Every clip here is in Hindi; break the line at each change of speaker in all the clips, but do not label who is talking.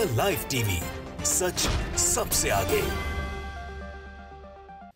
द लाइव टीवी, सच सबसे आगे।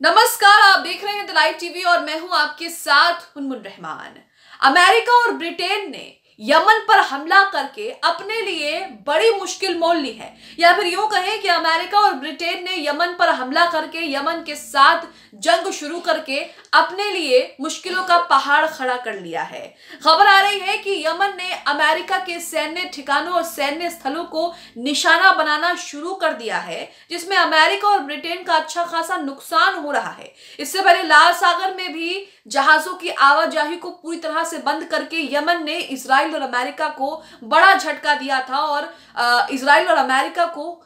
नमस्कार, आप देख रहे हैं द लाइव टीवी और मैं हूं आपके साथ मुनमुन रहमान। अमेरिका और ब्रिटेन ने यमन पर हमला करके अपने लिए बड़ी मुश्किल मोल ली है, या फिर यूं कहें कि अमेरिका और ब्रिटेन ने यमन पर हमला करके यमन के साथ जंग शुरू करके अपने लिए मुश्किलों का पहाड़ खड़ा कर लिया है। खबर आ रही है कि यमन ने अमेरिका के सैन्य ठिकानों और सैन्य स्थलों को निशाना बनाना शुरू कर दिया है, जिसमें अमेरिका और ब्रिटेन का अच्छा खासा नुकसान हो रहा है। इससे पहले लाल सागर में भी जहाजों की आवाजाही को पूरी तरह से बंद करके यमन ने इजराइल और अमेरिका को बड़ा झटका दिया था और इजराइल और अमेरिका को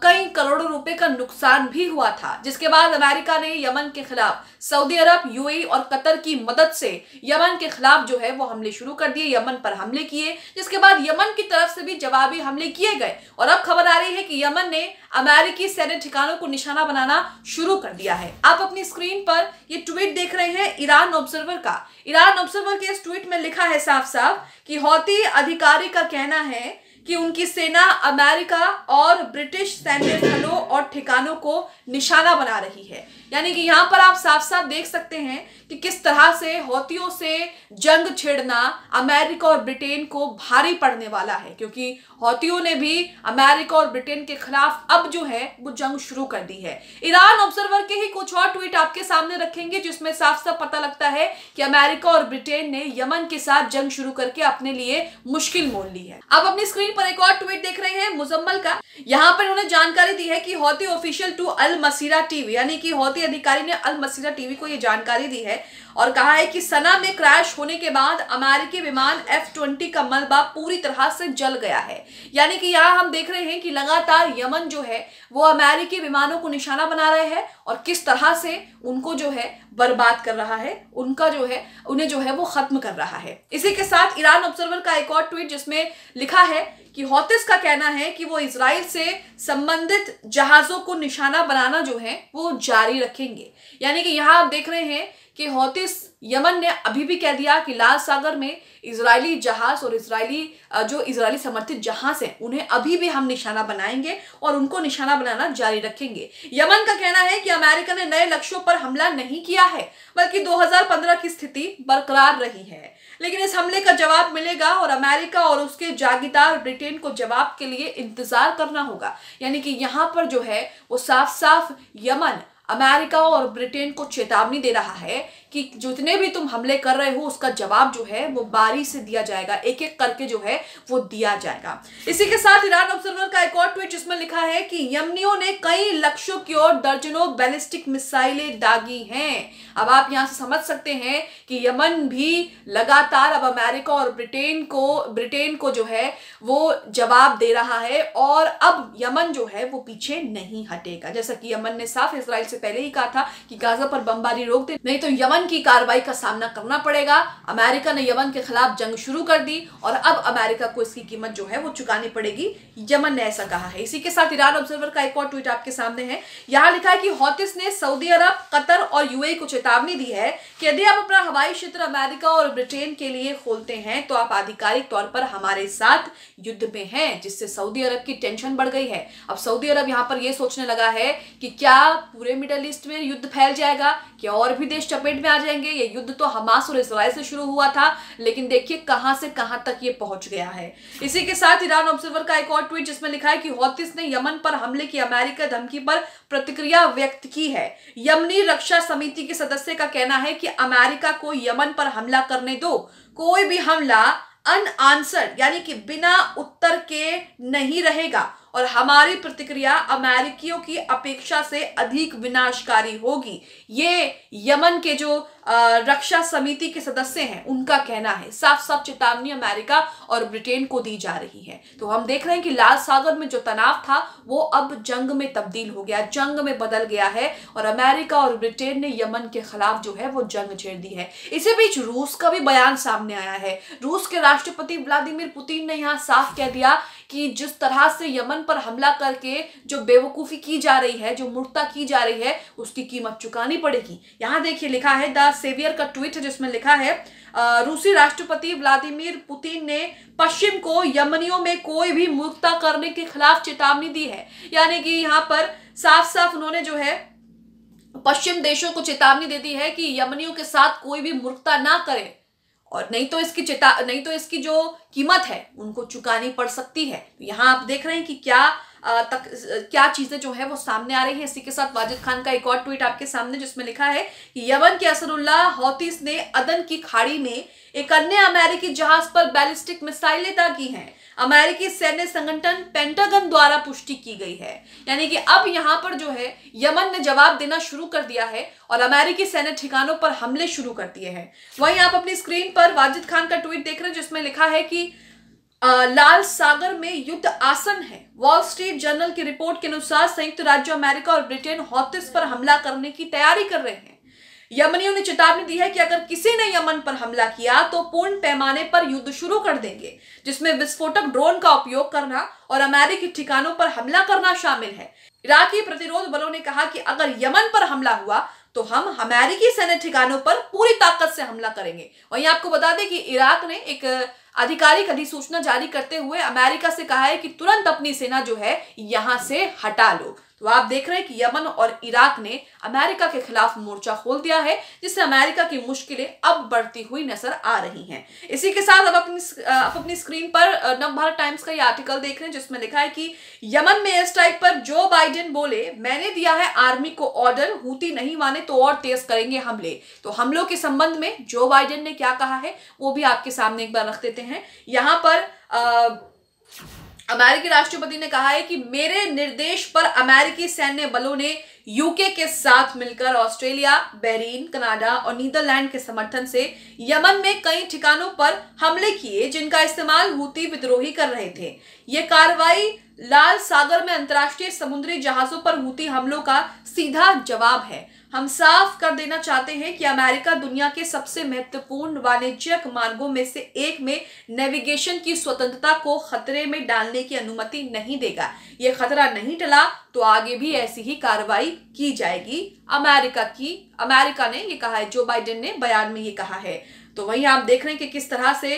कई करोड़ों रुपए का नुकसान भी हुआ था, जिसके बाद अमेरिका ने यमन के खिलाफ सऊदी अरब, यूएई और कतर की मदद से यमन के खिलाफ जो है वो हमले शुरू कर दिए, यमन पर हमले किए, जिसके बाद यमन की तरफ से भी जवाबी हमले किए गए। और अब खबर आ रही है कि यमन ने अमेरिकी सैन्य ठिकानों को निशाना बनाना शुरू कर दिया है। आप अपनी स्क्रीन पर ये ट्वीट देख रहे हैं ईरान ऑब्जर्वर का। ईरान ऑब्जर्वर के इस ट्वीट में लिखा है साफ साफ कि हौती अधिकारी का कहना है कि उनकी सेना अमेरिका और ब्रिटिश सैन्य स्थलों और ठिकानों को निशाना बना रही है। यानी कि यहाँ पर आप साफ साफ देख सकते हैं कि किस तरह से हौतियों से जंग छेड़ना अमेरिका और ब्रिटेन को भारी पड़ने वाला है, क्योंकि हौतियों ने भी अमेरिका और ब्रिटेन के खिलाफ अब जो है वो जंग शुरू कर दी है। ईरान ऑब्जर्वर के ही कुछ और ट्वीट आपके सामने रखेंगे, जिसमें साफ साफ पता लगता है कि अमेरिका और ब्रिटेन ने यमन के साथ जंग शुरू करके अपने लिए मुश्किल मोल ली है। आप अपनी स्क्रीन पर एक और ट्वीट देख रहे हैं मुजम्मल का। यहाँ पर उन्होंने जानकारी दी है कि Houthi official to Al Masirah TV, यानी कि हौती अधिकारी ने अल मसीरा टीवी को यह जानकारी दी है और कहा है कि सना में क्रैश होने के बाद अमेरिकी विमान F-20 का मलबा पूरी तरह से जल गया है। यानी कि यहाँ हम देख रहे हैं कि लगातार यमन जो है वो अमेरिकी विमानों को निशाना बना रहे हैं और किस तरह से उनको जो है बर्बाद कर रहा है, उनका जो है उन्हें जो है वो खत्म कर रहा है। इसी के साथ ईरान ऑब्जर्वर का एक और ट्वीट जिसमें लिखा है कि हौतिस का कहना है कि वो इजराइल से संबंधित जहाजों को निशाना बनाना जो है वो जारी रखेंगे। यानी कि यहाँ आप देख रहे हैं कि हौतिस यमन ने अभी भी कह दिया कि लाल सागर में इजरायली जहाज और इजरायली समर्थित जहाज हैं, उन्हें अभी भी हम निशाना बनाएंगे और उनको निशाना बनाना जारी रखेंगे। यमन का कहना है कि अमेरिका ने नए लक्ष्यों पर हमला नहीं किया है, बल्कि 2015 की स्थिति बरकरार रही है। लेकिन इस हमले का जवाब मिलेगा और अमेरिका और उसके जागीरदार ब्रिटेन को जवाब के लिए इंतजार करना होगा। यानी कि यहाँ पर जो है वो साफ साफ यमन अमेरिका और ब्रिटेन को चेतावनी दे रहा है कि जितने भी तुम हमले कर रहे हो उसका जवाब जो है वो बारी से दिया जाएगा, एक एक करके जो है वो दिया जाएगा। इसी के साथ ईरान ऑब्जर्वर का एक और ट्वीट जिसमें लिखा है कि यमनियों ने कई लक्ष्यों की ओर दर्जनों बैलिस्टिक मिसाइलें दागी हैं। अब आप यहाँ से समझ सकते हैं कि यमन भी लगातार अब अमेरिका और ब्रिटेन को जो है वो जवाब दे रहा है और अब यमन जो है वो पीछे नहीं हटेगा। जैसा कि यमन ने साफ इजराइल से पहले ही कहा था कि गाजा पर बमबारी रोक दे, नहीं तो यमन की कार्रवाई का सामना करना पड़ेगा। अमेरिका ने यमन के खिलाफ जंग शुरू कर दी और अब अमेरिका को इसकी कीमत जो है वो चुकानी पड़ेगी, यमन ने ऐसा कहा है। इसी के साथ ईरान ऑब्जर्वर का एक और ट्वीट आपके सामने है। यहाँ लिखा है कि हौतिस ने सऊदी अरब, कतर और यूएई को चेतावनी दी है कि यदि आप अपना हवाई क्षेत्र अमेरिका और ब्रिटेन के लिए खोलते हैं तो आप आधिकारिक तौर पर हमारे साथ युद्ध में हैं, जिससे सऊदी अरब की टेंशन बढ़ गई है। अब सऊदी अरब यहाँ पर यह सोचने लगा है कि क्या पूरे मिडल ईस्ट में युद्ध फैल जाएगा, क्या और भी देश चपेट में आ जाएंगे। ये युद्ध तो हमास और इजराइल से शुरू हुआ था, लेकिन देखिए कहां से कहां तक ये पहुंच गया है। इसी के साथ ईरान ऑब्जर्वर का एक और ट्वीट जिसमें लिखा है कि हौतिस ने यमन पर हमले की अमेरिका धमकी पर प्रतिक्रिया व्यक्त की है। यमनी रक्षा समिति के सदस्य का कहना है कि अमेरिका को यमन पर हमला करने दो, कोई भी हमला अनआंसर्ड यानी कि बिना उत्तर के नहीं रहेगा और हमारी प्रतिक्रिया अमेरिकियों की अपेक्षा से अधिक विनाशकारी होगी। ये यमन के जो रक्षा समिति के सदस्य हैं उनका कहना है। साफ साफ चेतावनी अमेरिका और ब्रिटेन को दी जा रही है। तो हम देख रहे हैं कि लाल सागर में जो तनाव था वो अब जंग में तब्दील हो गया, जंग में बदल गया है और अमेरिका और ब्रिटेन ने यमन के खिलाफ जो है वो जंग छेड़ दी है। इसी बीच रूस का भी बयान सामने आया है। रूस के राष्ट्रपति व्लादिमीर पुतिन ने यहाँ साफ कह दिया कि जिस तरह से यमन पर हमला करके जो बेवकूफ़ी की जा रही है, जो मूर्खता की जा रही है, उसकी कीमत चुकानी पड़ेगी। यहाँ देखिए लिखा है, द सेवियर का ट्वीट है जिसमें लिखा है रूसी राष्ट्रपति व्लादिमीर पुतिन ने पश्चिम को यमनियों में कोई भी मूर्खता करने के खिलाफ चेतावनी दी है। यानी कि यहाँ पर साफ साफ उन्होंने जो है पश्चिम देशों को चेतावनी दे दी है कि यमनियों के साथ कोई भी मूर्खता ना करे, और नहीं तो इसकी जो कीमत है उनको चुकानी पड़ सकती है। यहाँ आप देख रहे हैं कि क्या चीजें जो है वो सामने आ रही है। इसी के साथ वाजिद खान का एक और ट्वीट आपके सामने जिसमें लिखा है कि यमन के असदुल्ला हौतीस ने अदन की खाड़ी में एक अन्य अमेरिकी जहाज पर बैलिस्टिक मिसाइलें दागी हैं। अमेरिकी सैन्य संगठन पेंटागन द्वारा पुष्टि की गई है। यानी कि अब यहाँ पर जो है यमन ने जवाब देना शुरू कर दिया है और अमेरिकी सैन्य ठिकानों पर हमले शुरू कर दिए हैं। वहीं आप अपनी स्क्रीन पर वाजिद खान का ट्वीट देख रहे हैं जिसमें लिखा है कि लाल सागर में युद्ध आसन है। वॉल स्ट्रीट जर्नल की रिपोर्ट के अनुसार संयुक्त राज्य अमेरिका और ब्रिटेन हौतीस पर हमला करने की तैयारी कर रहे हैं। यमनियों ने चेतावनी दी है कि अगर किसी ने यमन पर हमला किया तो पूर्ण पैमाने पर युद्ध शुरू कर देंगे, जिसमें विस्फोटक ड्रोन का उपयोग करना और अमेरिकी ठिकानों पर हमला करना शामिल है। इराकी प्रतिरोध बलों ने कहा कि अगर यमन पर हमला हुआ तो हम अमेरिकी सैन्य ठिकानों पर पूरी ताकत से हमला करेंगे। वहीं आपको बता दें कि इराक ने एक आधिकारिक अधिसूचना जारी करते हुए अमेरिका से कहा है कि तुरंत अपनी सेना जो है यहां से हटा लो। तो आप देख रहे हैं कि यमन और इराक ने अमेरिका के खिलाफ मोर्चा खोल दिया है, जिससे अमेरिका की मुश्किलें अब बढ़ती हुई नजर आ रही हैं। इसी के साथ अब अपनी स्क्रीन पर नवभारत टाइम्स का ये आर्टिकल देख रहे हैं जिसमें लिखा है कि यमन में एयर स्ट्राइक पर जो बाइडेन बोले, मैंने दिया है आर्मी को ऑर्डर, हूती नहीं माने तो और तेज करेंगे हमले। तो हमलों के संबंध में जो बाइडेन ने क्या कहा है वो भी आपके सामने एक बार रख देते हैं। यहाँ पर अमेरिकी राष्ट्रपति ने कहा है कि मेरे निर्देश पर अमेरिकी सैन्य बलों ने यूके के साथ मिलकर ऑस्ट्रेलिया, बहरीन, कनाडा और नीदरलैंड के समर्थन से यमन में कई ठिकानों पर हमले किए जिनका इस्तेमाल हूती विद्रोही कर रहे थे। ये कार्रवाई लाल सागर में अंतर्राष्ट्रीय समुद्री जहाजों पर हूती हमलों का सीधा जवाब है। हम साफ कर देना चाहते हैं कि अमेरिका दुनिया के सबसे महत्वपूर्ण वाणिज्यिक मार्गों में से एक में नेविगेशन की स्वतंत्रता को खतरे में डालने की अनुमति नहीं देगा। ये खतरा नहीं टला तो आगे भी ऐसी ही कार्रवाई की जाएगी। अमेरिका ने ये कहा है, जो बाइडेन ने बयान में ये कहा है। तो वहीं आप देख रहे हैं कि किस तरह से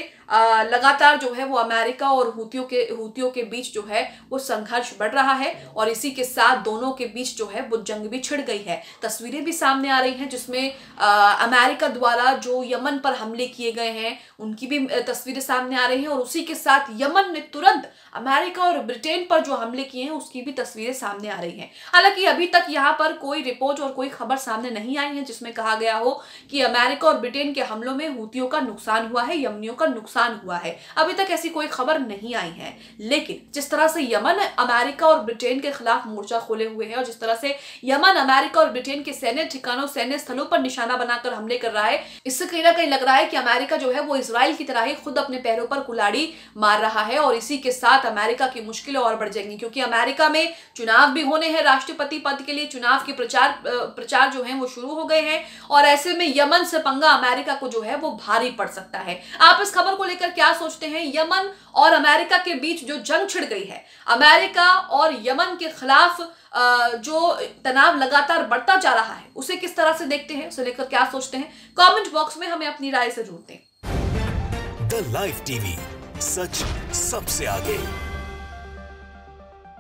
लगातार जो है वो अमेरिका और हूतियों के बीच जो है वो संघर्ष बढ़ रहा है और इसी के साथ दोनों के बीच जो है वो जंग भी छिड़ गई है। तस्वीरें भी सामने आ रही हैं जिसमें अमेरिका द्वारा जो यमन पर हमले किए गए हैं उनकी भी तस्वीरें सामने आ रही हैं और उसी के साथ यमन ने तुरंत अमेरिका और ब्रिटेन पर जो हमले किए हैं उसकी भी तस्वीरें सामने आ रही हैं। हालांकि अभी तक यहाँ पर कोई रिपोर्ट और कोई खबर सामने नहीं आई है जिसमें कहा गया हो कि अमेरिका और ब्रिटेन के हमलों में हूतियों का नुकसान हुआ है, यमनियों का नुकसान हुआ है। अभी तक ऐसी कोई खबर नहीं आई है। लेकिन जिस तरह से यमन अमेरिका और ब्रिटेन के खिलाफ मोर्चा खोले हुए है और जिस तरह से यमन अमेरिका और ब्रिटेन के सैन्य ठिकानों, सैन्य स्थलों पर निशाना बनाकर हमले कर रहा है, इससे कहीं ना कहीं लग रहा है कि अमेरिका जो है वो इजराइल की तरह ही खुद अपने पैरों पर कुल्हाड़ी मार रहा है और इसी के साथ अमेरिका की मुश्किलें और बढ़ जाएंगी, क्योंकि अमेरिका में चुनाव भी होने हैं। राष्ट्रपति पद के लिए चुनाव के प्रचार जो है वो शुरू हो गए हैं और ऐसे में यमन से पंगा अमेरिका को जो है वो भारी पड़ सकता है। आप इस खबर को लेकर क्या सोचते हैं? यमन और अमेरिका के बीच जो जंग छिड़ गई है, अमेरिका और यमन के खिलाफ जो तनाव लगातार बढ़ता जा रहा है, उसे किस तरह से देखते हैं, उसे लेकर क्या सोचते हैं? कमेंट बॉक्स में हमें अपनी राय से जरूर दें।
द लाइव टीवी, सच सबसे आगे।